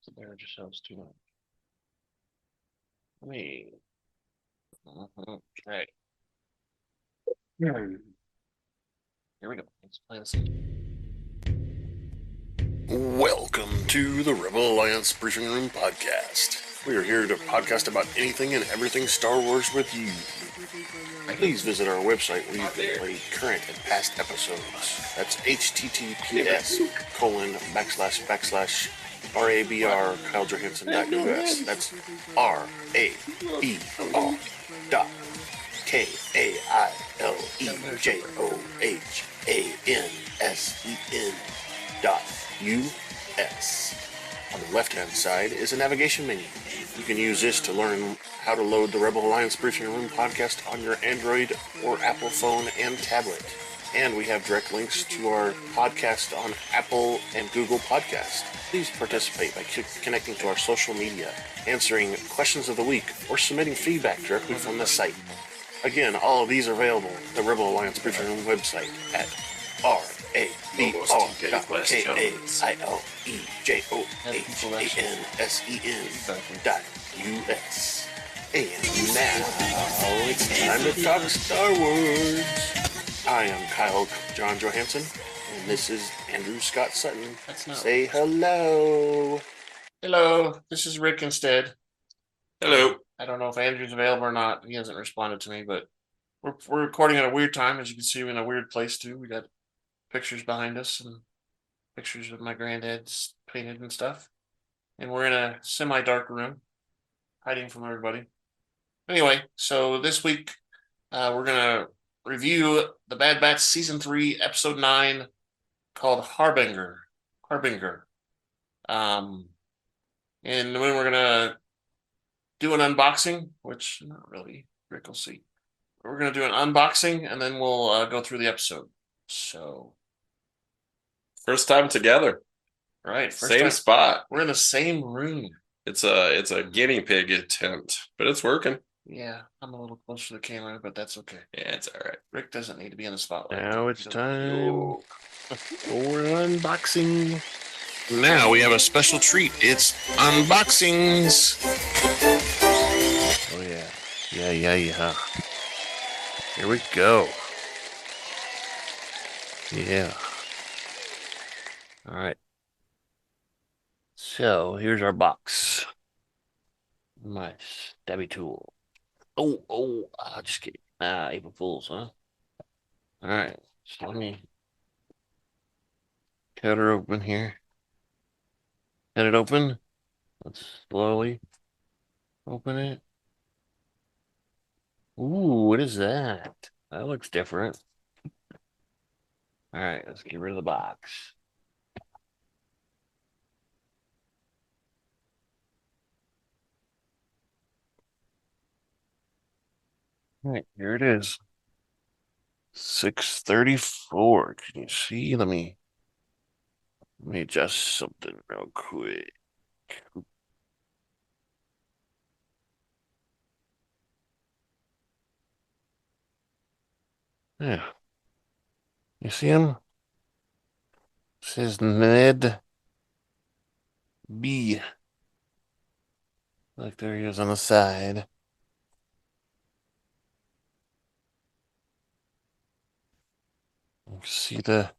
The bear just sounds too much. Me. Okay. Here we go. Let's play this. Welcome to the Rebel Alliance Briefing Room Podcast. We are here to podcast about anything and everything Star Wars with you. Please visit our website where you can play current and past episodes. That's https://RABR KyleJohansson.us. That's RABR.KILJOHANSEN.US. On the left-hand side is a navigation menu. You can use this to learn how to load the Rebel Alliance Briefing Room podcast on your Android or Apple phone and tablet. And we have direct links to our podcast on Apple and Google Podcasts. Please participate by connecting to our social media, answering questions of the week, or submitting feedback directly from the site. Again, all of these are available at the Rebel Alliance Briefing Room website at RABR.KILJOHANSEN.US. And now it's time to talk Star Wars. I am Kyle John Johansson, and this is Andrew Scott Sutton. Say hello. Hello, this is Rick instead. Hello. I don't know if Andrew's available or not. He hasn't responded to me, but we're recording at a weird time. As you can see, we're in a weird place too. We got pictures behind us and pictures of my granddad's painted and stuff. And we're in a semi-dark room, hiding from everybody. Anyway, so this week we're going to review The Bad Batch Season 3, Episode 9, called Harbinger. And then we're going to do an unboxing, which not really, Rick will see. We're going to do an unboxing, and then we'll go through the episode. So, first time together. Right. Same spot. We're in the same room. It's a guinea pig attempt, but it's working. Yeah, I'm a little closer to the camera, but that's okay. Yeah, it's all right. Rick doesn't need to be in the spotlight. Now it's time for unboxing. Now we have a special treat. It's unboxings. Oh, yeah. Yeah. Here we go. Yeah. All right. So here's our box. My stabby tool. Just kidding. April Fools, huh? All right. So let me cut her open here. Cut it open. Let's slowly open it. Ooh, what is that? That looks different. All right, let's get rid of the box. All right, here it is. 634. Can you see? Let me adjust something real quick. Yeah. You see him? It says Ned B. Like there he is on the side. You can see the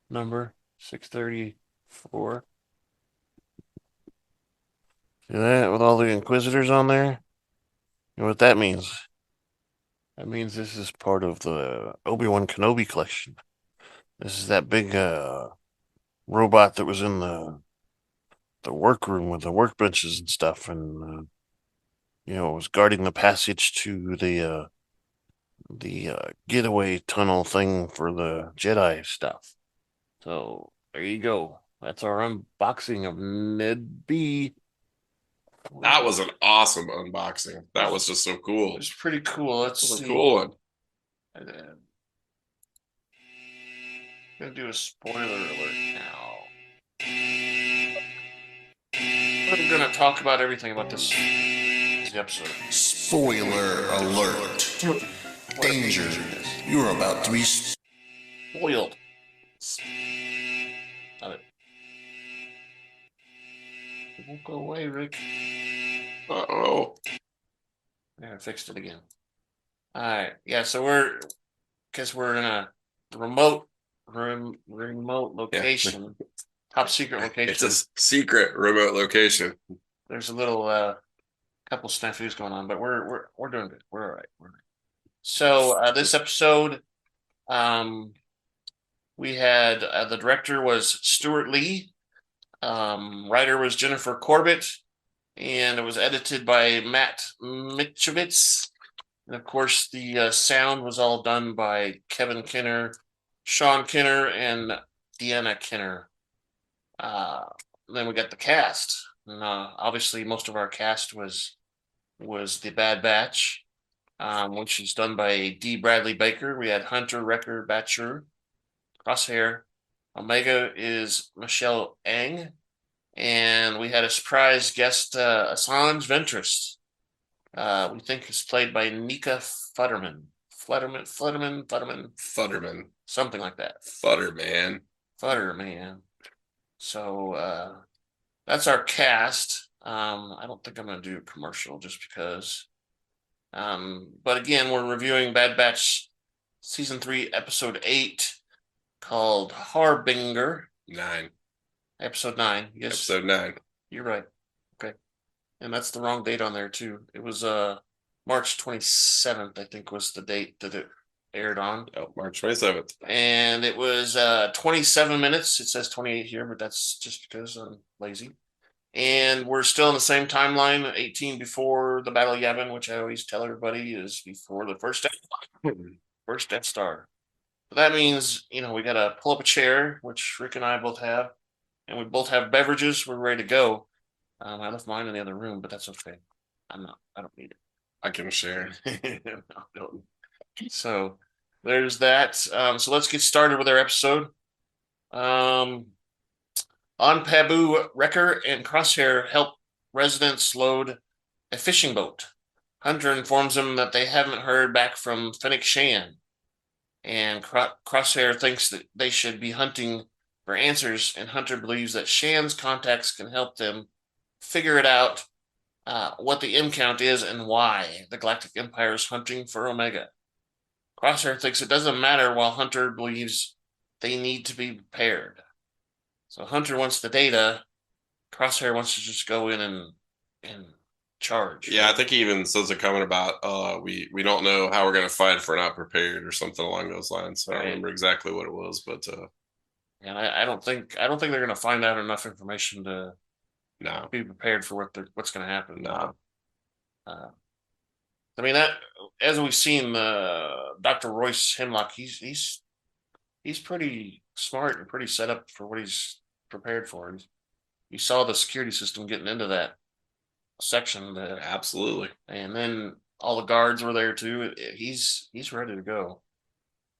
number 634. See that with all the Inquisitors on there? You know what that means? That means this is part of the Obi-Wan Kenobi collection. This is that big robot that was in the workroom with the workbenches and stuff, and it was guarding the passage to the getaway tunnel thing for the Jedi stuff. So there you go. That's our unboxing of Ned B. That was an awesome unboxing. That was just so cool. It was pretty cool. Let's It was see. a cool one. And then I'm gonna do a spoiler alert now. We're gonna talk about everything about this episode. Spoiler alert. Danger. You're about to be spoiled. Love it. It won't go away, Rick. Uh-oh. Yeah, I fixed it again. All right. Yeah, so we're in a remote location, top secret location. It's a secret remote location. There's a little couple snafus going on, but we're doing good. We're all right. We're all right. So this episode, we had the director was Steward Lee, writer was Jennifer Corbett, and it was edited by Matt Michnovetz. And of course, the sound was all done by Kevin Kiner, Sean Kiner, and Deana Kiner. Then we got the cast. And, obviously, most of our cast was the Bad Batch, which is done by D. Bradley Baker. We had Hunter, Wrecker, Batcher, Crosshair. Omega is Michelle Ang. And we had a surprise guest, Assajj Ventress. We think is played by Nika Futterman. Futterman. Something like that. Futterman. So that's our cast. I don't think I'm going to do a commercial just because. But again, we're reviewing Bad Batch Season 3, Episode 8, called Harbinger. 9. Episode 9. Yes. Episode 9. You're right. Okay. And that's the wrong date on there, too. It was March 27th, I think, was the date that it aired on. Oh, March 27th. And it was 27 minutes. It says 28 here, but that's just because I'm lazy. And we're still in the same timeline, 18 before the Battle of Yavin, which I always tell everybody is before the first Death Star. But that means, we got to pull up a chair, which Rick and I both have, and we both have beverages. We're ready to go. I left mine in the other room, but that's okay. I don't need it. I can share. No. So there's that. So let's get started with our episode. On Pabu, Wrecker and Crosshair help residents load a fishing boat. Hunter informs them that they haven't heard back from Fennec Shan, and Crosshair thinks that they should be hunting for answers, and Hunter believes that Shan's contacts can help them figure it out, what the M count is and why the Galactic Empire is hunting for Omega. Crosshair thinks it doesn't matter, while Hunter believes they need to be prepared. So Hunter wants the data. Crosshair wants to just go in and charge. Yeah, I think he even says a comment about we don't know how we're gonna fight if we're not prepared or something along those lines. I don't remember exactly what it was, but and I don't think they're gonna find out enough information to be prepared for what's gonna happen. No. I mean, that, as we've seen, Dr. Royce Hemlock, he's pretty smart and pretty set up for what he's prepared for. And you saw the security system getting into that section. Absolutely. And then all the guards were there too. He's ready to go.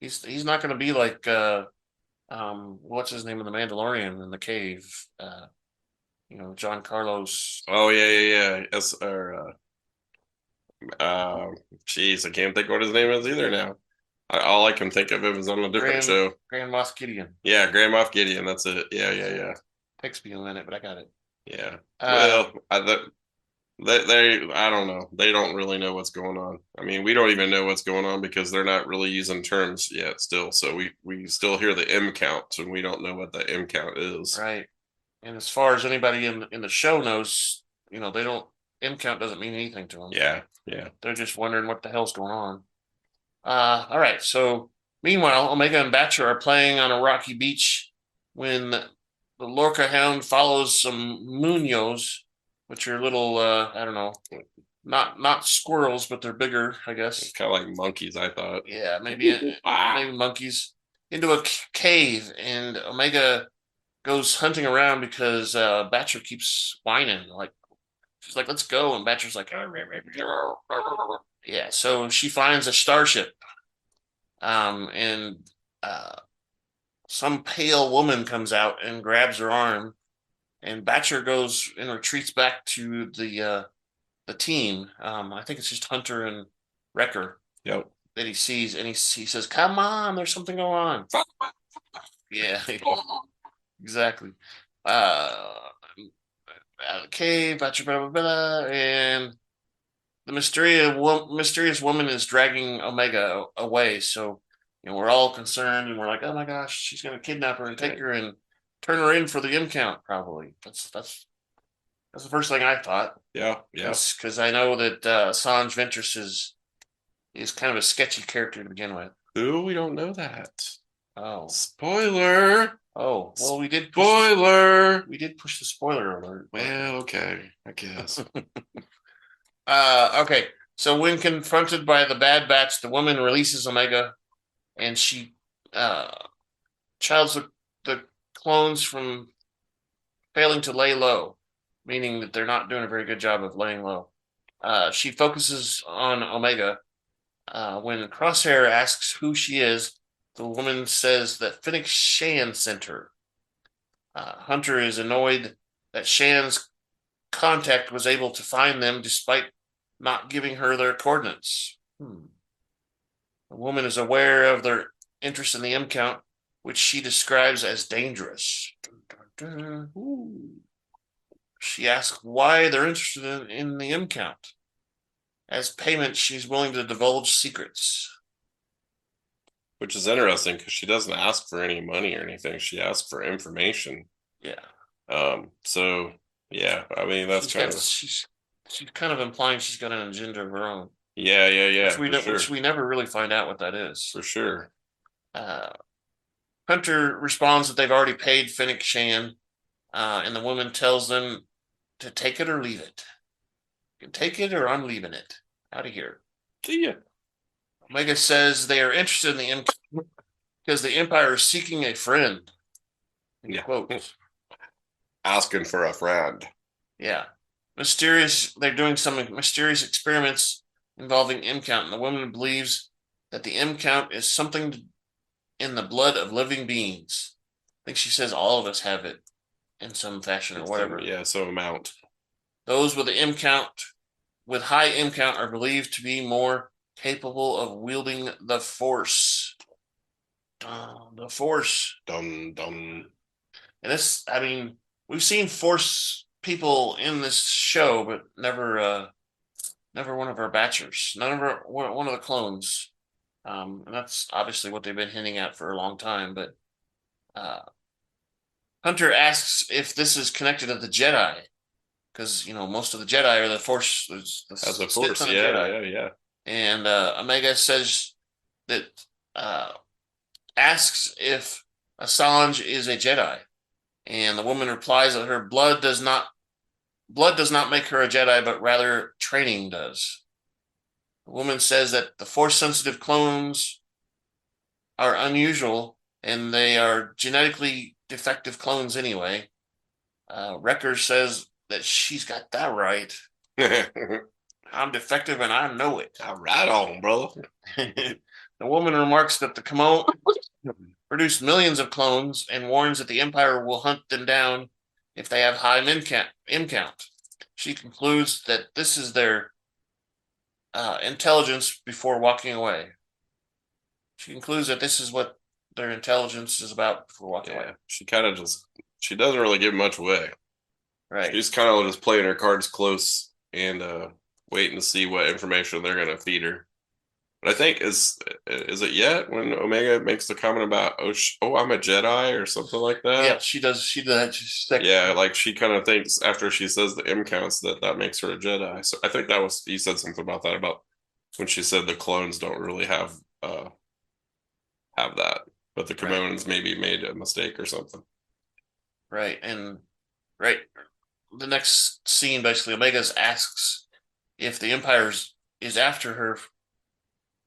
He's not going to be like what's his name in the Mandalorian in the cave. John Carlos. Oh yeah. Yes, jeez, I can't think what his name is either now. All I can think of him is on a different show. Grand Moff Gideon. Yeah, Grand Moff Gideon. That's it. Yeah. Takes me a minute, but I got it. Yeah. Well, they I don't know. They don't really know what's going on. I mean, we don't even know what's going on because they're not really using terms yet still. So we still hear the M count and we don't know what the M count is. Right. And as far as anybody in the show knows, they don't, M count doesn't mean anything to them. Yeah. They're just wondering what the hell's going on. All right. So meanwhile, Omega and Batcher are playing on a rocky beach when the Lorca Hound follows some Munoz, which are little, I don't know, not squirrels, but they're bigger, I guess. It's kind of like monkeys, I thought. Yeah, maybe monkeys, into a cave, and Omega goes hunting around because Batcher keeps whining. She's like, let's go. And Batcher's like, yeah. So she finds a starship. And some pale woman comes out and grabs her arm. And Batcher goes and retreats back to the team. I think it's just Hunter and Wrecker. Yep. That he sees. And he says, come on, there's something going on. Yeah. Exactly. out of the cave, blah, blah, blah, blah, and the mysterious woman is dragging Omega away. So, we're all concerned, and we're like, oh my gosh, she's going to kidnap her and take her and turn her in for the imcount. Probably that's the first thing I thought. Yeah. Because I know that Assajj Ventress is kind of a sketchy character to begin with. Who? We don't know that. Oh, Spoiler. well, we did push the spoiler alert. Well, okay, I guess. Okay. So when confronted by the Bad Batch, the woman releases Omega, and she childs the clones from failing to lay low, meaning that they're not doing a very good job of laying low. She focuses on Omega. When Crosshair asks who she is, the woman says that Fennec Shan sent her. Hunter is annoyed that Shan's contact was able to find them despite not giving her their coordinates. The woman is aware of their interest in the M count, which she describes as dangerous. She asks why they're interested in the M count. As payment, she's willing to divulge secrets. Which is interesting because she doesn't ask for any money or anything. She asks for information. Yeah. So yeah, I mean that's she's kind of implying she's got an agenda of her own. Yeah. Which we never really find out what that is. For sure. Hunter responds that they've already paid Fennec Shan, and the woman tells them to take it or leave it. You can take it or I'm leaving it. Out of here. See ya. Omega says they are interested in the Empire because the Empire is seeking a friend. Yeah. Quote. Asking for a friend. Yeah. They're doing some mysterious experiments involving M count, and the woman believes that the M count is something in the blood of living beings. I think she says all of us have it in some fashion or whatever. Yeah, some amount. Those with high M count are believed to be more capable of wielding the Force. The Force. Dum dum. And this, I mean, we've seen Force people in this show, but never one of our Batchers. One of the clones. And that's obviously what they've been hinting at for a long time. But Hunter asks if this is connected to the Jedi, because most of the Jedi are the Force. As a Force, yeah. And Omega says that asks if Assajj is a Jedi, and the woman replies that her blood does not make her a Jedi, but rather training does. The woman says that the Force-sensitive clones are unusual, and they are genetically defective clones anyway. Wrecker says that she's got that right. I'm defective and I know it. Right on, brother. The woman remarks that the Common produced millions of clones and warns that the Empire will hunt them down if they have high M count. She concludes that this is their intelligence before walking away. She concludes that this is what their intelligence is about before walking away. She kind of she doesn't really give much away. Right. She's kind of just playing her cards close and waiting to see what information they're going to feed her. But I think is it yet when Omega makes the comment about I'm a Jedi or something like that? Yeah, she does. She does. Yeah, like she kind of thinks after she says the M counts that makes her a Jedi. So I think he said something about that about when she said the clones don't really have that, but the Commons maybe made a mistake or something. Right, and the next scene basically Omega asks if the Empire is after her.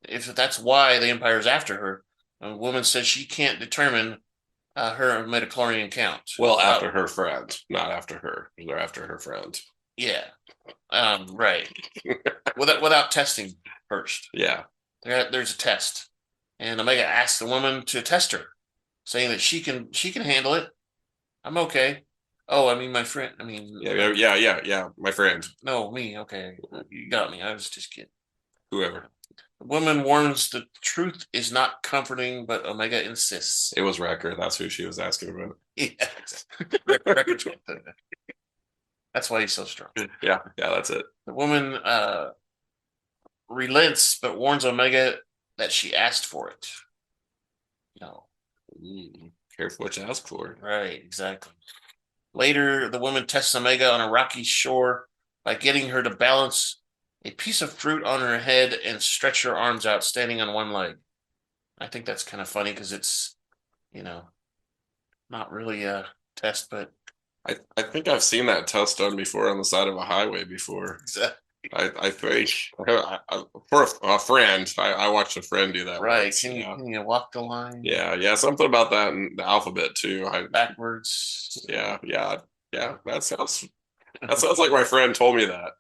If that's why the Empire is after her, a woman says she can't determine her midichlorian count. Well, after her friend, not after her. They're after her friend. Yeah, right. without testing first. Yeah, there's a test, and Omega asks the woman to test her, saying that she can handle it. I'm okay. Oh, I mean my friend. I mean, yeah. My friend. No, me. Okay, you got me. I was just kidding. Whoever. The woman warns the truth is not comforting, but Omega insists. It was Wrecker. That's who she was asking about. Yeah. Wrecker. That's why he's so strong. Yeah, that's it. The woman relents but warns Omega that she asked for it. No. Careful what you ask for. Right, exactly. Later, the woman tests Omega on a rocky shore by getting her to balance a piece of fruit on her head and stretch her arms out, standing on one leg. I think that's kind of funny because it's, not really a test, but I think I've seen that test done before on the side of a highway before. exactly. I think for a friend, I watched a friend do that. Right. Once, Can you walk the line? Yeah. Something about that in the alphabet too. Backwards. Yeah. That sounds like my friend told me that.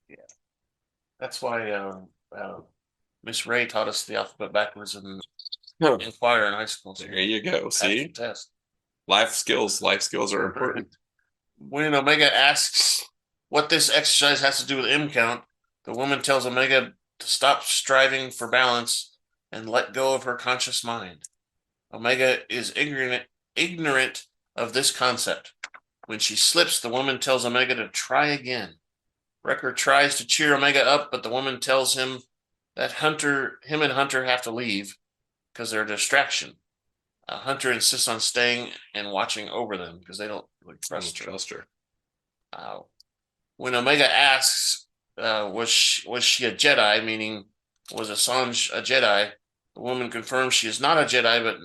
Yeah. That's why Miss Ray taught us the alphabet backwards in choir in high school. So there you go. See, test. Life skills are important. When Omega asks what this exercise has to do with M count, the woman tells Omega to stop striving for balance and let go of her conscious mind. Omega is ignorant of this concept. When she slips, the woman tells Omega to try again. Wrecker tries to cheer Omega up, but the woman tells him that him and Hunter have to leave because they're a distraction. Hunter insists on staying and watching over them because they don't really trust her. When Omega asks, was she a Jedi, meaning was Assajj a Jedi, the woman confirms she is not a Jedi, but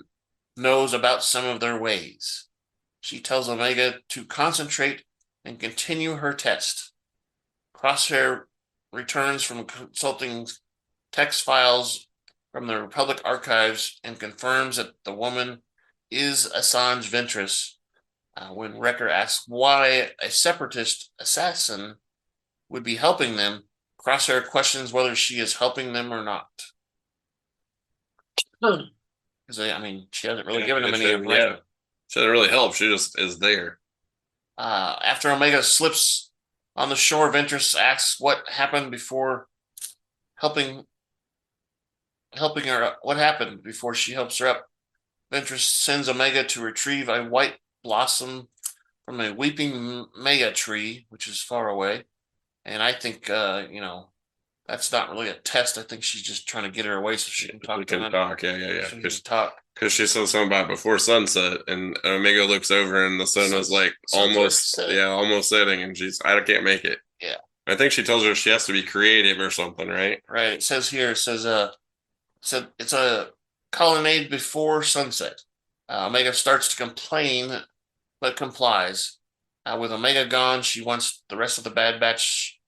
knows about some of their ways. She tells Omega to concentrate and continue her test. Crosshair returns from consulting text files from the Republic archives and confirms that the woman is Assajj Ventress. When Wrecker asks why a separatist assassin would be helping them, Crosshair questions whether she is helping them or not. Because she hasn't really given them any information. She doesn't really help. She just is there. After Omega slips on the shore, Ventress asks what happened before helping her. What happened before she helps her up? Ventress sends Omega to retrieve a white blossom from a weeping maya tree, which is far away. And I think, that's not really a test. I think she's just trying to get her away so she can talk. Yeah. She can talk. Because she said something about before sunset, and Omega looks over, and the sun is like almost setting, and I can't make it. Yeah. I think she tells her she has to be creative or something, right? Right. It says it's a colonnade before sunset. Omega starts to complain, but complies. With Omega gone, she wants the rest of the Bad Batch,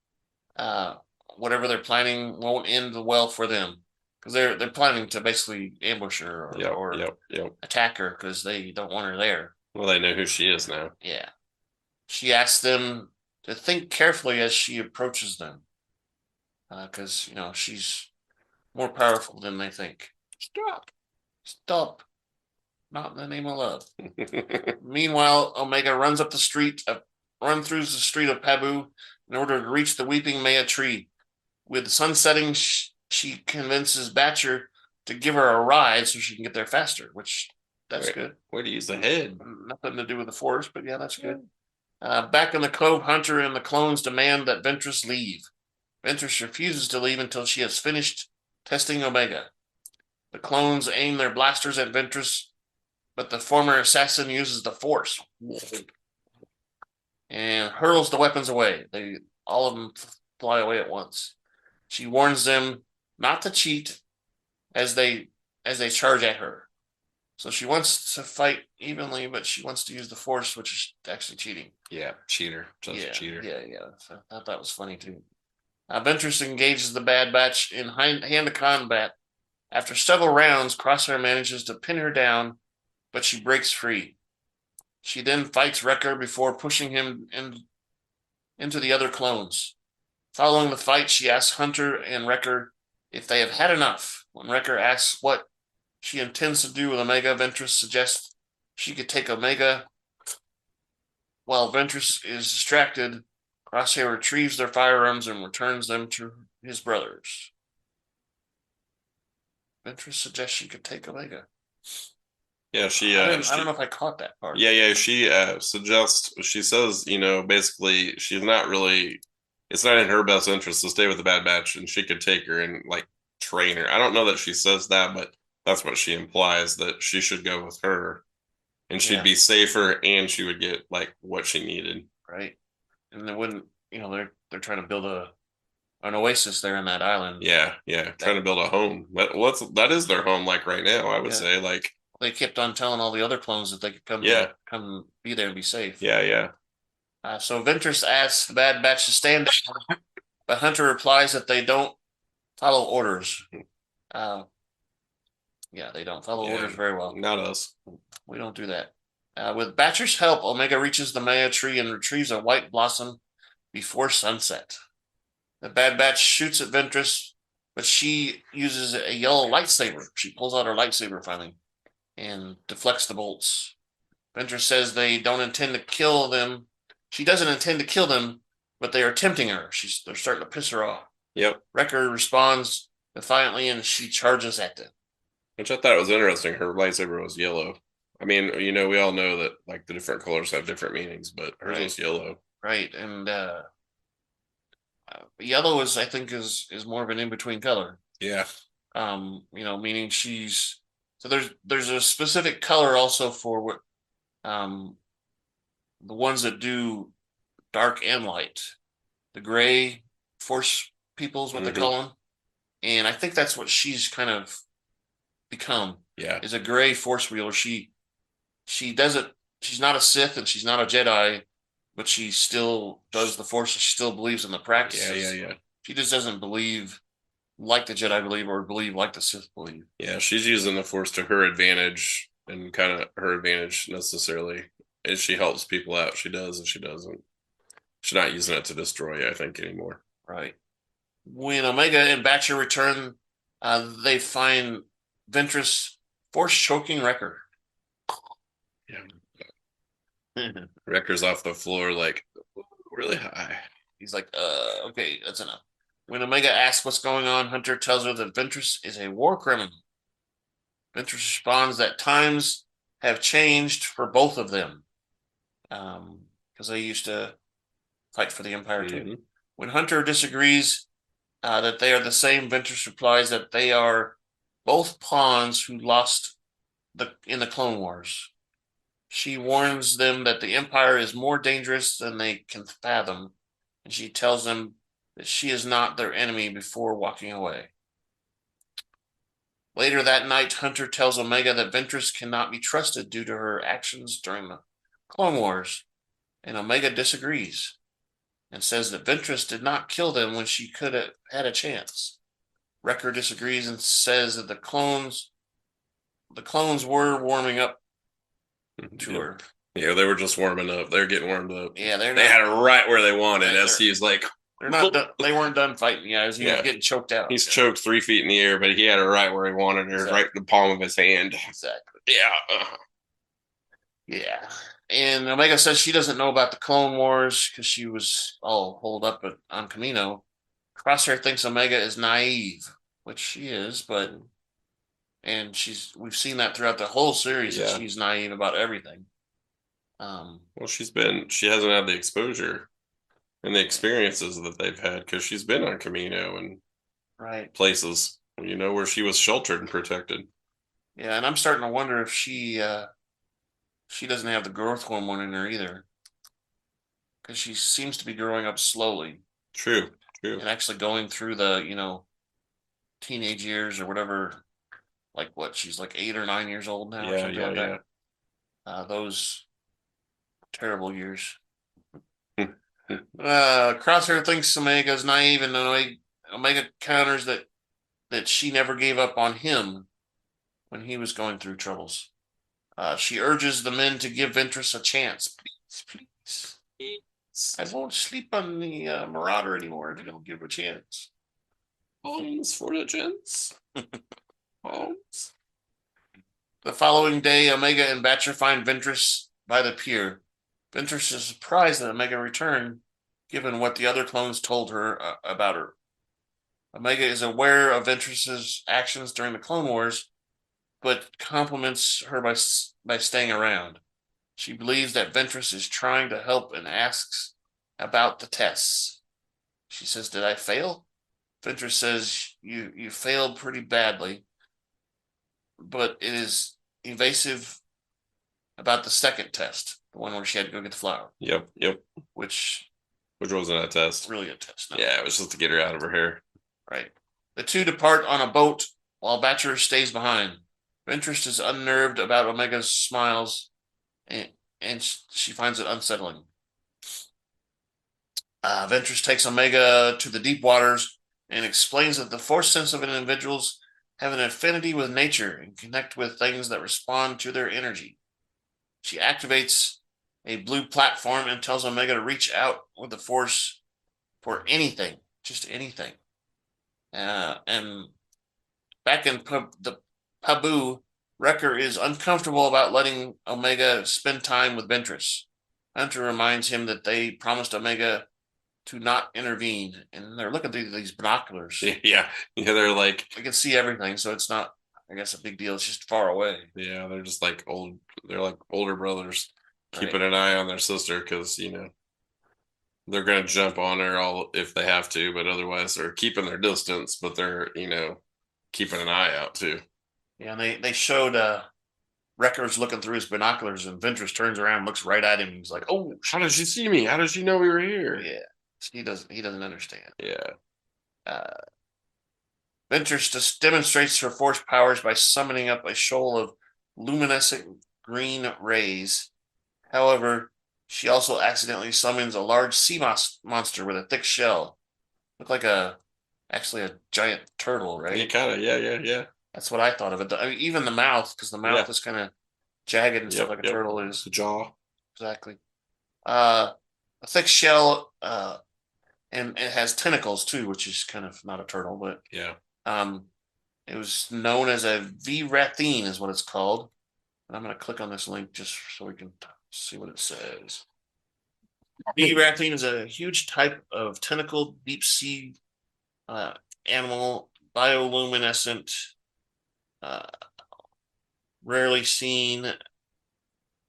whatever they're planning, won't end well for them. Because they're planning to basically ambush her or attack her because they don't want her there. Well, they know who she is now. Yeah. She asks them to think carefully as she approaches them. Because, she's more powerful than they think. Stop. Not in the name of love. Meanwhile, Omega runs through the street of Pabu in order to reach the weeping maya tree. With the sun setting, she convinces Batcher to give her a ride so she can get there faster, which that's good. Way to use the head. Nothing to do with the Force, but yeah, that's good. Back in the cove, Hunter and the clones demand that Ventress leave. Ventress refuses to leave until she has finished testing Omega. The clones aim their blasters at Ventress, but the former assassin uses the Force and hurls the weapons away. All of them fly away at once. She warns them not to cheat as they charge at her. So she wants to fight evenly, but she wants to use the Force, which is actually cheating. Yeah, cheater. Just a cheater. Yeah. So I thought that was funny too. Ventress engages the Bad Batch in hand-to combat. After several rounds, Crosshair manages to pin her down, but she breaks free. She then fights Wrecker before pushing him into the other clones. Following the fight, she asks Hunter and Wrecker if they have had enough. When Wrecker asks what she intends to do with Omega, Ventress suggests she could take Omega. While Ventress is distracted, Crosshair retrieves their firearms and returns them to his brothers. Ventress suggests she could take Omega. Yeah, she. I don't know if I caught that part. Yeah. She suggests. She says, basically, she's not really. It's not in her best interest to stay with the Bad Batch, and she could take her and like train her. I don't know that she says that, but that's what she implies, that she should go with her, and she'd be safer, and she would get like what she needed. Right, and they wouldn't. They're trying to build an oasis there on that island. Yeah, trying to build a home. That is their home, like right now. I would say, like they kept on telling all the other clones that they could come be there and be safe. Yeah. So Ventress asks the Bad Batch to stand down, but Hunter replies that they don't follow orders. They don't follow orders very well. Not us. We don't do that. With Batcher's help, Omega reaches the Maya tree and retrieves a white blossom before sunset. The Bad Batch shoots at Ventress, but she uses a yellow lightsaber. She pulls out her lightsaber finally and deflects the bolts. Ventress says they don't intend to kill them. She doesn't intend to kill them, but they are tempting her. They're starting to piss her off. Yep. Wrecker responds defiantly, and she charges at them. Which I thought was interesting. Her lightsaber was yellow. I mean, we all know that like the different colors have different meanings, but hers was yellow. Right, and yellow I think is more of an in between color. Yeah. Meaning there's a specific color also for what the ones that do dark and light. The gray force people is what they call them, and I think that's what she's kind of become. Yeah, is a gray force wielder. She doesn't. She's not a Sith and she's not a Jedi, but she still does the Force. She still believes in the practices. Yeah. She just doesn't believe like the Jedi believe or believe like the Sith believe. Yeah, she's using the Force to her advantage, and kind of her advantage necessarily. As she helps people out, she does, and she doesn't. She's not using it to destroy, I think, anymore. Right. When Omega and Batcher return, they find Ventress force choking Wrecker. Yeah. Wrecker's off the floor, like really high. He's like, okay, that's enough. When Omega asks what's going on, Hunter tells her that Ventress is a war criminal. Ventress responds that times have changed for both of them. Because they used to fight for the Empire too. When Hunter disagrees that they are the same, Ventress replies that they are both pawns who lost in the Clone Wars. She warns them that the Empire is more dangerous than they can fathom, and she tells them that she is not their enemy before walking away. Later that night, Hunter tells Omega that Ventress cannot be trusted due to her actions during the Clone Wars, and Omega disagrees and says that Ventress did not kill them when she could have had a chance. Wrecker disagrees and says that the clones were warming up to her. Yeah, they were just warming up. They're getting warmed up. Yeah, they had it right where they wanted. SC's like, they're not. They weren't done fighting. Yeah, he was getting choked out. He's choked 3 feet in the air, but he had her right where he wanted her, right in the palm of his hand. Exactly. Yeah. Yeah. And Omega says she doesn't know about the Clone Wars because she was all holed up on Kamino. Crosshair thinks Omega is naive, which she is, and we've seen that throughout the whole series that she's naive about everything. Well, she hasn't had the exposure and the experiences that they've had because she's been on Kamino and places, where she was sheltered and protected. Yeah, and I'm starting to wonder if she doesn't have the growth hormone in her either, because she seems to be growing up slowly. True. And actually going through the teenage years or whatever. Like what? She's like 8 or 9 years old now. Yeah. Those terrible years. Crosshair thinks Omega is naive, and Omega counters that she never gave up on him when he was going through troubles. She urges the men to give Ventress a chance. Please. I won't sleep on the Marauder anymore if you don't give her a chance. Homes for the gents. Homes. The following day, Omega and Batcher find Ventress by the pier. Ventress is surprised that Omega returned, given what the other clones told her about her. Omega is aware of Ventress's actions during the Clone Wars, but compliments her by staying around. She believes that Ventress is trying to help and asks about the tests. She says, "Did I fail?" Ventress says, "You failed pretty badly, but it is evasive about the second test, the one where she had to go get the flower." Yep. Which wasn't a test. Really a test. No. Yeah, it was just to get her out of her hair. Right. The two depart on a boat while Batcher stays behind. Ventress is unnerved about Omega's smiles, and she finds it unsettling. Ventress takes Omega to the deep waters and explains that the force sensitive individuals have an affinity with nature and connect with things that respond to their energy. She activates a blue platform and tells Omega to reach out with the force for anything, just anything. And back in the Pabu, Wrecker is uncomfortable about letting Omega spend time with Ventress. Hunter reminds him that they promised Omega to not intervene, and they're looking through these binoculars. Yeah, they're like, they can see everything, so it's not, I guess, a big deal. It's just far away. Yeah, they're just like they're like older brothers, keeping an eye on their sister because they're gonna jump on her all if they have to, but otherwise they're keeping their distance, but they're keeping an eye out too. Yeah, and they showed Wrecker's looking through his binoculars, and Ventress turns around and looks right at him. He's like, "Oh, how does she see me? How does she know we were here?" Yeah, he doesn't understand. Yeah. Ventress just demonstrates her force powers by summoning up a shoal of luminescent green rays. However, she also accidentally summons a large sea monster with a thick shell. Looked like actually a giant turtle, right? Yeah, kind of. Yeah. That's what I thought of it. I mean, even the mouth, because the mouth is kind of jagged and stuff like a turtle is. The jaw. Exactly. A thick shell, and it has tentacles too, which is kind of not a turtle, but yeah. It was known as a V-Rathene, is what it's called. And I'm going to click on this link just so we can see what it says. V-Rathene is a huge type of tentacled deep sea animal, bioluminescent, rarely seen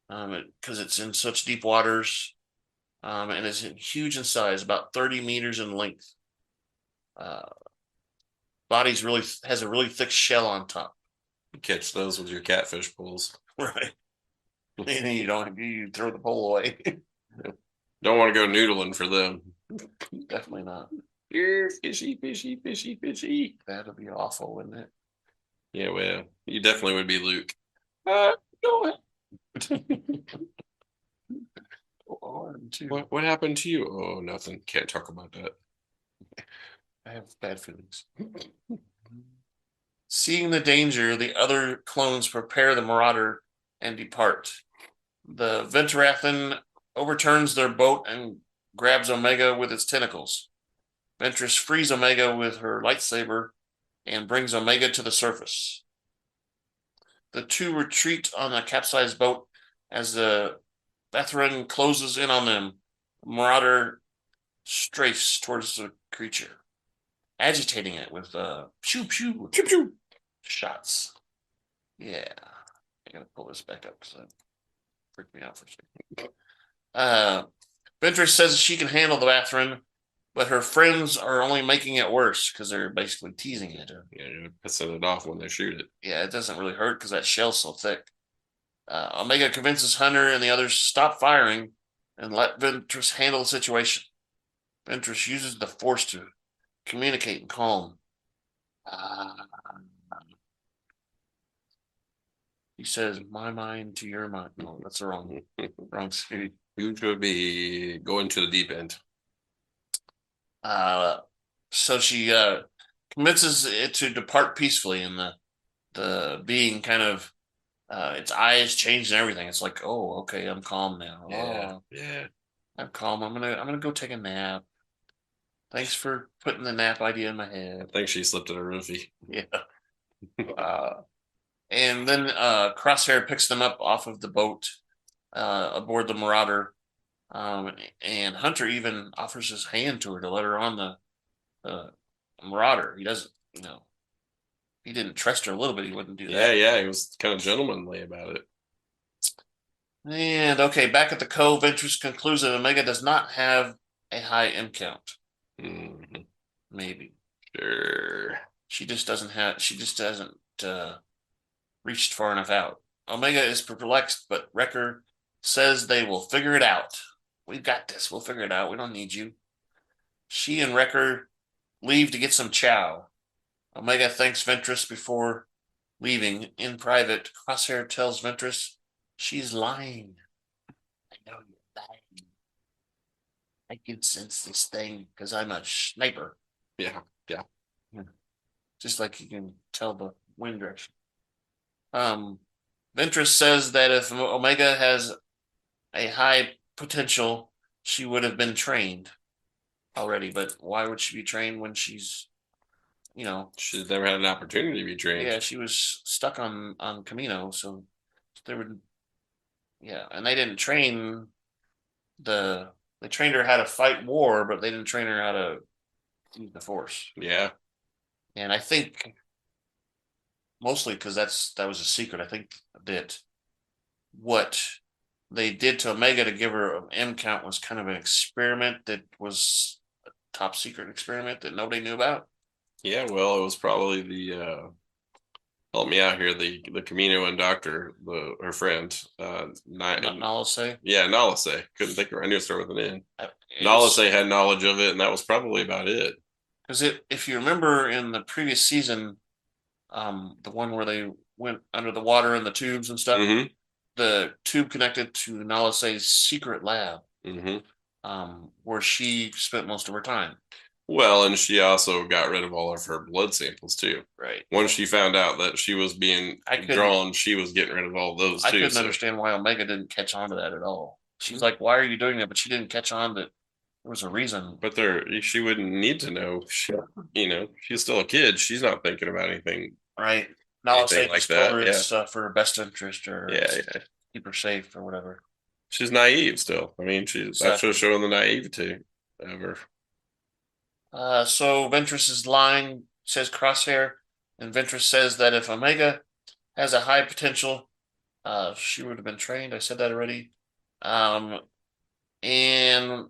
because it's in such deep waters, and is huge in size, about 30 meters in length. Body's has a really thick shell on top. You catch those with your catfish pulls, right? And you throw the pole away. Don't want to go noodling for them. Definitely not. You're fishy. That'd be awful, wouldn't it? Yeah, well, you definitely would be Luke. Go ahead. What happened to you? Oh, nothing. Can't talk about that. I have bad feelings. Seeing the danger, the other clones prepare the Marauder and depart. The Ventress overturns their boat and grabs Omega with its tentacles. Ventress frees Omega with her lightsaber and brings Omega to the surface. The two retreat on a capsized boat as the Veteran closes in on them. The Marauder strafes towards the creature, agitating it with pew pew shots. Yeah, I gotta pull this back up because that freaked me out for a second. Ventress says she can handle the Veteran, but her friends are only making it worse because they're basically teasing it. Yeah, you're pissing it off when they shoot it. Yeah, it doesn't really hurt because that shell's so thick. Omega convinces Hunter and the others to stop firing and let Ventress handle the situation. Ventress uses the Force to communicate and calm. He says, "My mind to your mind." No, that's the wrong speed. You should be going to the deep end. So she convinces it to depart peacefully, and the being kind of its eyes changed and everything. It's like, oh, okay, I'm calm now. Yeah. I'm calm. I'm gonna go take a nap. Thanks for putting the nap idea in my head. I think she slipped in a roofie. Yeah. And then Crosshair picks them up off of the boat aboard the Marauder. And Hunter even offers his hand to her to let her on the Marauder. He doesn't, he didn't trust her a little bit, he wouldn't do Yeah, that. yeah, he was kind of gentlemanly about it. And okay, back at the Cove, Ventress concludes that Omega does not have a high M count. Mhm. Maybe Sure. she just doesn't have. She just hasn't reached far enough out. Omega is perplexed, but Wrecker says they will figure it out. We've got this. We'll figure it out. We don't need you. She and Wrecker leave to get some chow. Omega thanks Ventress before leaving. In private, Crosshair tells Ventress she's lying. I know you're lying. I can sense this thing because I'm a sniper. Yeah, yeah. Just like you can tell the wind direction. Ventress says that if Omega has a high potential, she would have been trained already. But why would she be trained when she's, She's never had an opportunity to be trained. yeah, she was stuck on Camino, so there would, yeah, and they didn't train they trained her how to fight war, but they didn't train her how to use the Force. Yeah. And I think mostly because that was a secret. I think that what they did to Omega to give her an M count was kind of an experiment that was a top secret experiment that nobody knew about. Yeah, well, it was probably the help me out here, the Camino and doctor, her friend. Nalase. Yeah, Nalase. Couldn't think of her. I knew it started with an N. Uh, Nalase had knowledge of it, and that was probably about it. Because if you remember in the previous season, the one where they went under the water in the tubes and stuff, Mm-hmm. the tube connected to Nalase's secret lab, Mm-hmm. where she spent most of her time. Well, and she also got rid of all of her blood samples too. Right. Once she found out that she was being drawn, she was getting rid of all those too. I couldn't understand why Omega didn't catch on to that at all. She's like, "Why are you doing that?" But she didn't catch on that there was a reason. But she wouldn't need to know. She's still a kid. She's not thinking about anything. Right. Now Anything like that, it's for her best interest or Yeah. keep her safe or whatever. She's naive still. I mean, that's just showing the naivety of her. So Ventress is lying, says Crosshair, and Ventress says that if Omega has a high potential, she would have been trained. I said that already. And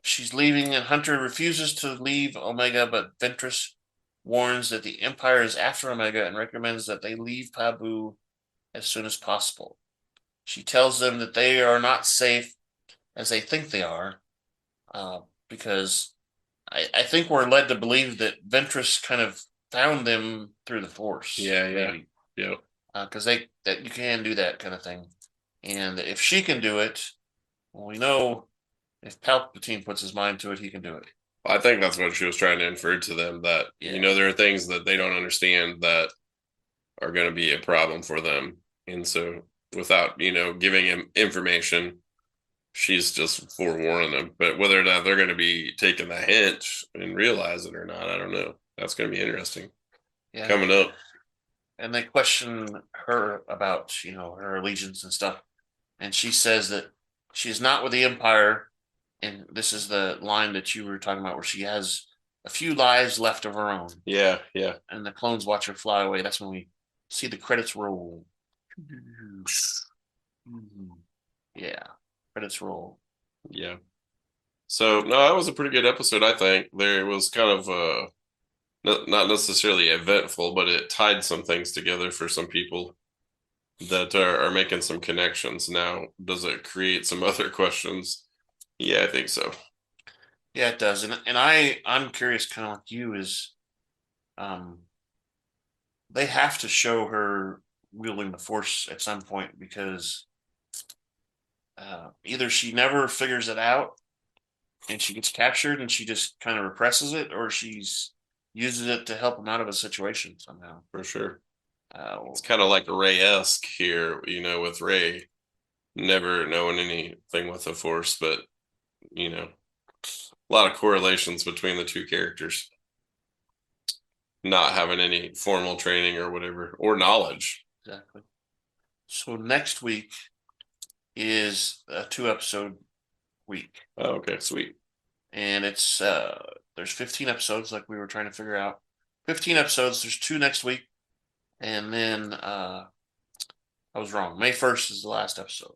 she's leaving, and Hunter refuses to leave Omega, but Ventress warns that the Empire is after Omega and recommends that they leave Pabu as soon as possible. She tells them that they are not safe as they think they are, because I think we're led to believe that Ventress kind of found them through the Force. Yeah. Because that you can do that kind of thing, and if she can do it, well, we know if Palpatine puts his mind to it, he can do it. I think that's what she was trying to infer to them, that there are things that they don't understand that are going to be a problem for them, and so without giving him information, she's just forewarning them. But whether or not they're going to be taking the hint and realize it or not, I don't know. That's going to be interesting. Yeah. Coming up. And they question her about, her allegiance and stuff. And she says that she's not with the Empire. And this is the line that you were talking about, where she has a few lives left of her own. Yeah. And the clones watch her fly away. That's when we see the credits roll. Yeah. Credits roll. Yeah. So no, that was a pretty good episode. I think there was kind of not necessarily eventful, but it tied some things together for some people that are making some connections. Now, does it create some other questions? Yeah, I think so. Yeah, it does. And I'm curious, kind of like you, is they have to show her wielding the Force at some point, because either she never figures it out and she gets captured and she just kind of represses it, or she's uses it to help him out of a situation somehow. For sure. It's kind of like Rey-esque here, with Rey never knowing anything with the Force, but a lot of correlations between the two characters not having any formal training or whatever, or knowledge. Exactly. So next week is a 2-episode week. Oh, okay, sweet. And it's there's 15 episodes, like we were trying to figure out. 15 episodes. There's 2 next week. And then I was wrong. May 1st is the last episode.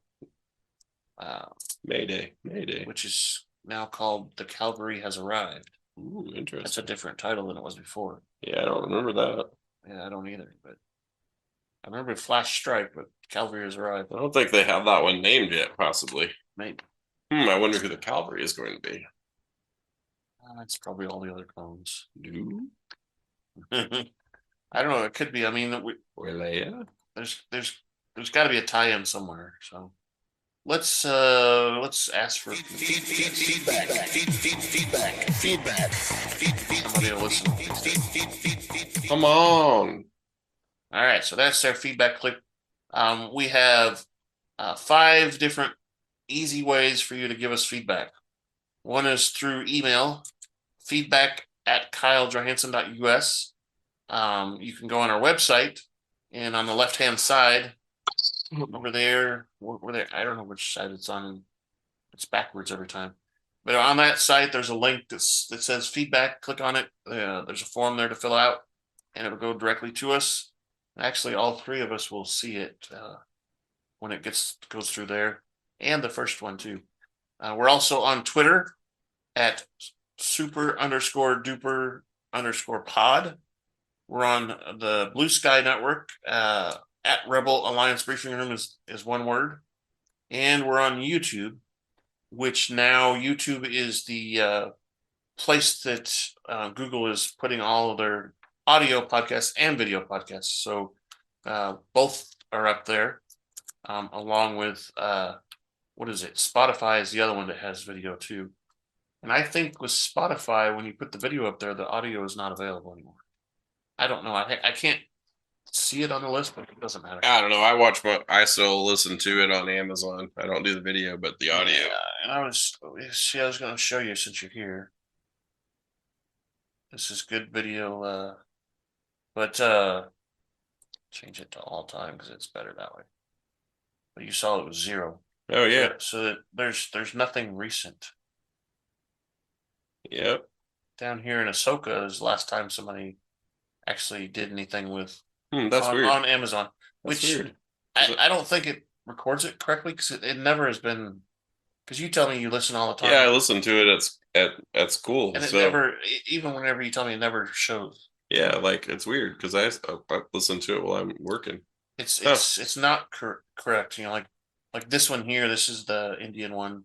Mayday. Which is now called The Calvary Has Arrived. Ooh, interesting. That's a different title than it was before. Yeah, I don't remember that. Yeah, I don't either, but I remember Flash Strike, but Calvary Has Arrived. I don't think they have that one named yet, possibly. Maybe. I wonder who the Calvary is going to be. It's probably all the other clones. Do I don't know. It could be. I mean, Leia? there's got to be a tie-in somewhere. So let's ask for Feedback. somebody to listen. Come on. All right, so that's our feedback clip. We have 5 different easy ways for you to give us feedback. One is through email, feedback@kylejohansson.us. You can go on our website, and on the left-hand side, over there, I don't know which side it's on. It's backwards every time. But on that site, there's a link that says feedback. Click on it. There's a form there to fill out, and it'll go directly to us. Actually, all 3 of us will see it when it goes through there, and the first one too. We're also on Twitter at super_duper_pod. We're on the Blue Sky Network at Rebel Alliance Briefing Room is one word. And we're on YouTube, which now YouTube is the place that Google is putting all of their audio podcasts and video podcasts. So both are up there, along with what is it? Spotify is the other one that has video too. And I think with Spotify, when you put the video up there, the audio is not available anymore. I don't know. I can't see it on the list, but it doesn't matter. I don't know. I still listen to it on Amazon. I don't do the video, but the audio. Yeah, and I was going to show you since you're here. This is good video, but change it to all time because it's better that way. But you saw it was 0. Oh yeah. So there's nothing recent. Yep. Down here in Ahsoka is the last time somebody actually did anything with That's weird. On Amazon. That's which weird. I don't think it records it correctly because it never has been. Because you tell me you listen all the time. Yeah, I listen to it at school. And it never, even whenever you tell me, it never shows. Yeah, like it's weird because I listen to it while I'm working. It's not correct. You know, like this one here. This is the Indian one.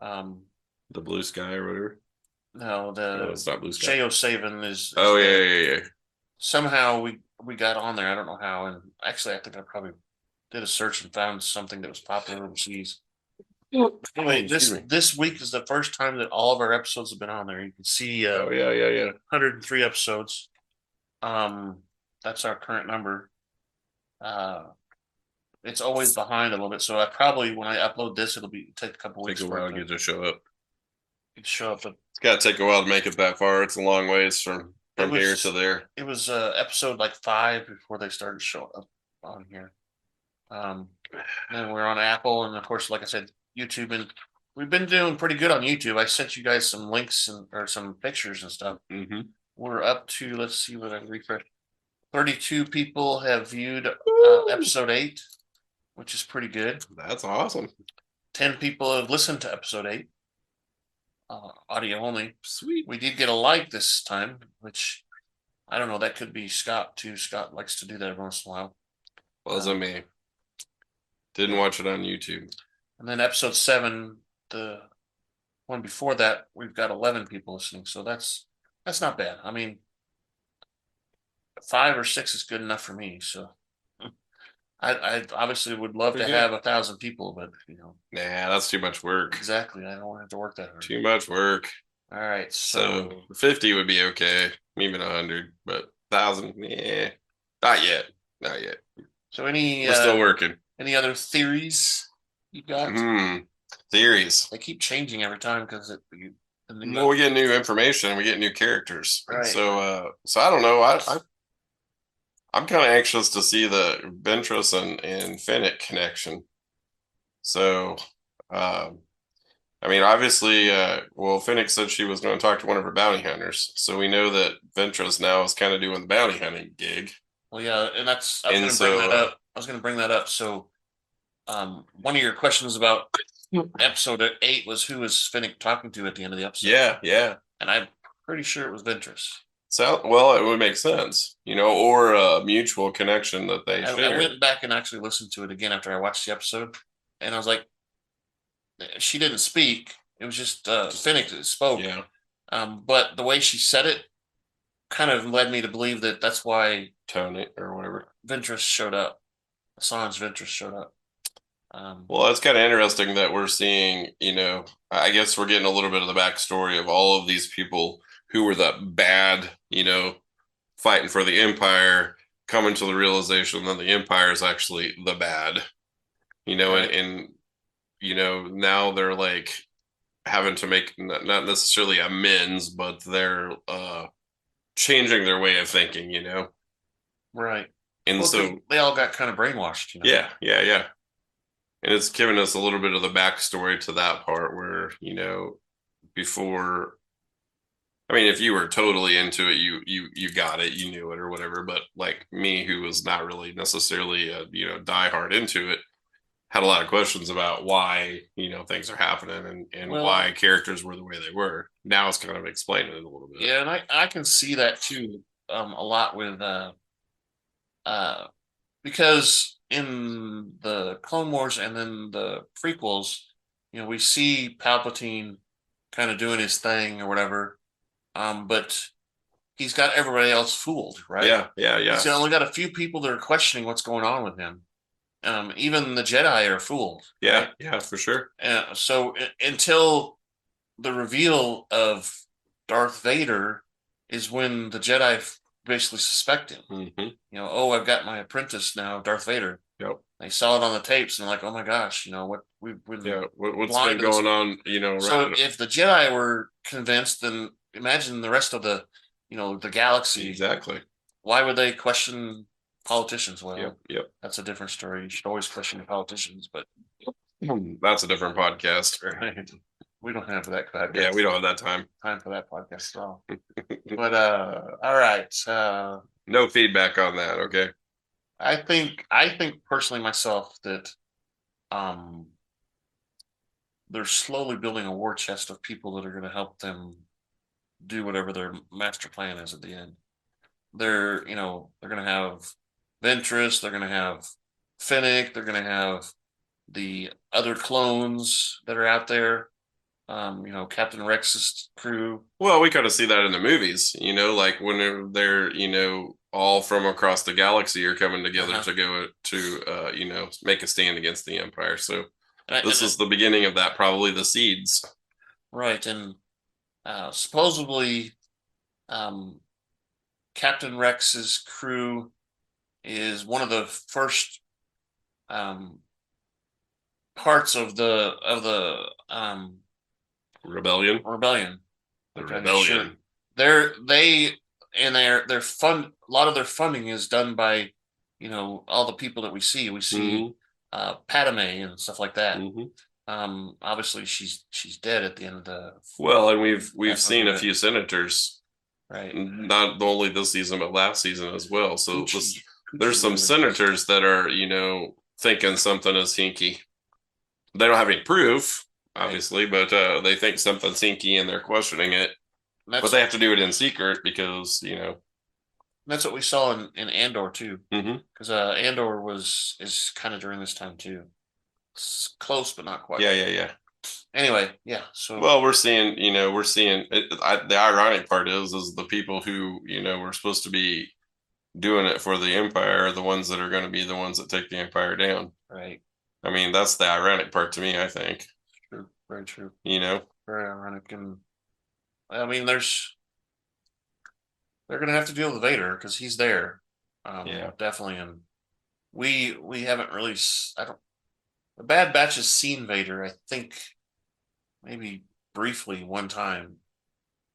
The Blue Sky or whatever. No, it's not Blue Sky. J07 is. Oh yeah. Somehow we got on there. I don't know how. And actually, I think I probably did a search and found something that was popular overseas. Anyway, this week is the first time that all of our episodes have been on there. You can see 103 episodes. That's our current number. It's always behind a little bit, so I probably when I upload this, it'll take a couple weeks. Take a while to get to show up. But it's got to take a while to make it that far. It's a long ways from here to there. It was episode like 5 before they started showing up on here. Then we're on Apple, and of course, like I said, YouTube, and we've been doing pretty good on YouTube. I sent you guys some links or some pictures and stuff. Mm-hmm. We're up to, let's see what I refresh. 32 people have viewed episode 8, which is pretty good. That's awesome. 10 people have listened to episode 8, audio only. Sweet. We did get a like this time, which I don't know. That could be Scott too. Scott likes to do that every once in a while. Wasn't me. Didn't watch it on YouTube. And then episode 7, the one before that, we've got 11 people listening. So that's not bad. I mean, 5 or 6 is good enough for me. So I obviously would love to have 1,000 people, but nah, that's too much work. Exactly. I don't want to have to work that hard. Too much work. All right. So 50 would be okay, even 100, but 1,000, yeah, not yet. So we're still working. Any other theories you got? Theories. They keep changing every time because we get new information, we get new characters. Right. So I don't know. I'm kind of anxious to see the Ventress and Fennec connection. So, I mean, obviously, Fennec said she was going to talk to one of her bounty hunters. So we know that Ventress now is kind of doing the bounty hunting gig. Well, yeah, and I was And going to bring that up. I was going to bring that up. So, one of your questions about episode 8 was who was Finnick talking to at the end of the episode? Yeah. And I'm pretty sure it was Ventress. So, well, it would make sense, or a mutual connection that they share. I went back and actually listened to it again after I watched the episode, and I was like, she didn't speak. It was just Finnick that spoke. Yeah. But the way she said it kind of led me to believe that that's why Tony or whatever Ventress showed up. Assajj Ventress showed up. Well, that's kind of interesting that we're seeing, I guess we're getting a little bit of the backstory of all of these people who were the bad, fighting for the Empire, coming to the realization that the Empire is actually the bad, Right. and now they're like having to make not necessarily amends, but they're changing their way of thinking, Right. And Well, so they all got kind of brainwashed, Yeah. And it's given us a little bit of the backstory to that part where, before, I mean, if you were totally into it, you got it, you knew it or whatever. But like me, who was not really necessarily, diehard into it, had a lot of questions about why, things are happening and why characters were the way they were. Now it's kind of explaining it a little bit. Yeah, and I can see that too, a lot with because in the Clone Wars and then the prequels, we see Palpatine kind of doing his thing or whatever, but he's got everybody else fooled, right? Yeah. He's only got a few people that are questioning what's going on with him. Even the Jedi are fooled. Yeah, right? yeah, for sure. So until the reveal of Darth Vader is when the Jedi basically suspect him. Mm-hmm. I've got my apprentice now, Darth Vader. Yep. They saw it on the tapes and they're like, oh my gosh, what's been going on? So if the Jedi were convinced, then imagine the rest of the, the galaxy. Exactly. Why would they question politicians? Well, yep. That's a different story. You should always question the politicians, but that's a different podcast. Right. We don't have that podcast. Yeah, we don't have that time for that podcast at all. But all right. No feedback on that, okay? I think personally myself that they're slowly building a war chest of people that are going to help them do whatever their master plan is at the end. They're going to have Ventress, they're going to have Finnick, they're going to have the other clones that are out there. Captain Rex's crew. Well, we kind of see that in the movies, like when they're, all from across the galaxy are coming together to go to, make a stand against the Empire. So this is the beginning of that, probably the seeds. Right. And supposedly Captain Rex's crew is one of the first parts of the Rebellion. The rebellion. Their fund. A lot of their funding is done by, all the people that we see. We see Padme and stuff like that. Mm-hmm. Obviously she's dead at the end of the. Well, and we've seen a few senators, right? Not only this season but last season as well. So there's some senators that are, thinking something is hinky. They don't have any proof, obviously, but they think something's hinky and they're questioning it. But they have to do it in secret because, That's what we saw in Andor too. Because Andor is kind of during this time too. It's close, but not quite. Yeah. Anyway, yeah. So we're seeing the ironic part is the people who, were supposed to be doing it for the Empire are the ones that are going to be the ones that take the Empire down. Right. I mean, that's the ironic part to me, I think. True. Very true. Very ironic. And I mean, they're going to have to deal with Vader because he's there. Definitely. And we haven't really, the Bad Batch has seen Vader, I think, maybe briefly one time.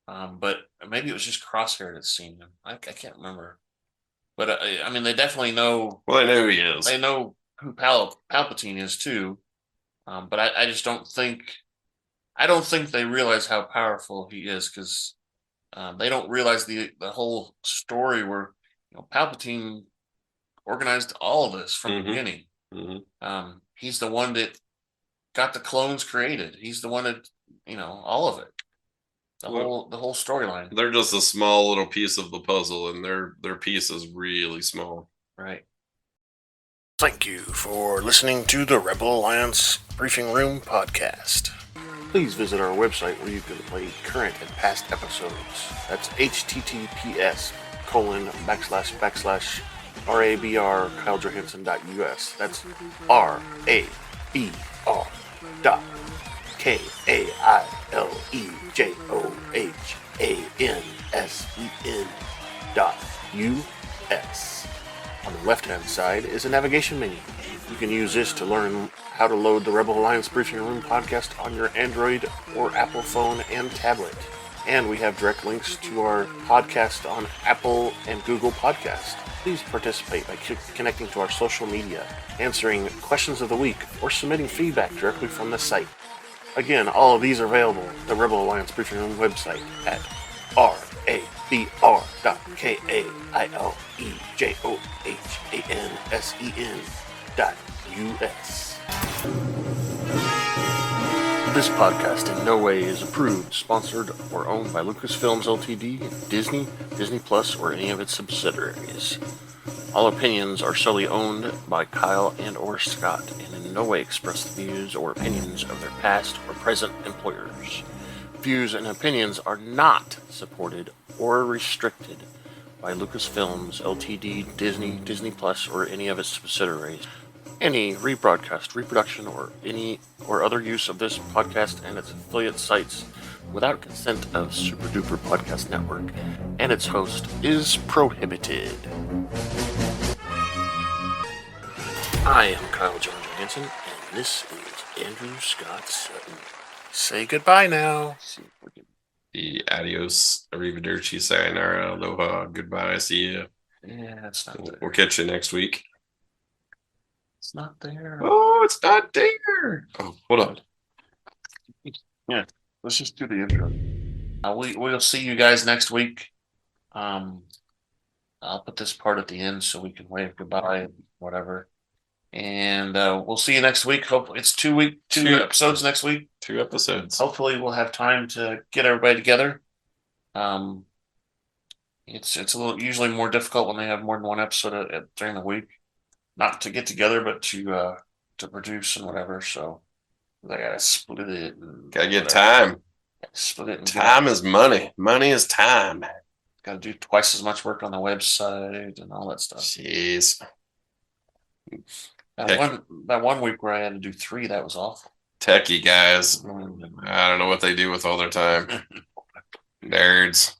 But maybe it was just Crosshair that's seen him. I can't remember. But I mean, they definitely know. Well, they know who he is. They know who Palpatine is too. But I just don't think. I don't think they realize how powerful he is because they don't realize the whole story where Palpatine organized all of this from the Mhm. beginning. Mhm. He's the one that got the clones created. He's the one that, all of it. The whole storyline. They're just a small little piece of the puzzle, and their piece is really small. Right. Thank you for listening to the Rebel Alliance Briefing Room podcast. Please visit our website where you can play current and past episodes. That's https://RABR KyleJohansson.us. That's RABR.KyleJohansson.us. On the left-hand side is a navigation menu. You can use this to learn how to load the Rebel Alliance Briefing Room podcast on your Android or Apple phone and tablet. And we have direct links to our podcast on Apple and Google Podcasts. Please participate by connecting to our social media, answering questions of the week, or submitting feedback directly from the site. Again, all of these are available at the Rebel Alliance Briefing Room website at RABR.KyleJohansson.us. This podcast in no way is approved, sponsored, or owned by Lucasfilms Ltd., Disney, Disney Plus, or any of its subsidiaries. All opinions are solely owned by Kyle and or Scott, and in no way express the views or opinions of their past or present employers. Views and opinions are not supported or restricted by Lucasfilms Ltd., Disney, Disney Plus, or any of its subsidiaries. Any rebroadcast, reproduction, or any or other use of this podcast and its affiliate sites without consent of Super Duper Podcast Network and its host is prohibited. I am Kyle John Johansson, and this is Andrew Scott Sutton. Say goodbye now. The adios, arrivederci, sayonara, aloha, goodbye, see ya. Yeah, it's not there. We'll catch you next week. It's not there. Oh, it's not there. Oh, hold on. Yeah, let's just do the intro. We'll see you guys next week. I'll put this part at the end so we can wave goodbye and whatever. And we'll see you next week. Hopefully, it's two episodes next week. 2 episodes. Hopefully, we'll have time to get everybody together. It's a little usually more difficult when they have more than one episode during the week. Not to get together, but to produce and whatever. So they gotta split it. Gotta get time. Split it. And time is money. Money is time. Gotta do twice as much work on the website and all that stuff. Jeez. That one week where I had to do 3, that was awful. Techie guys. I don't know what they do with all their time. Nerds.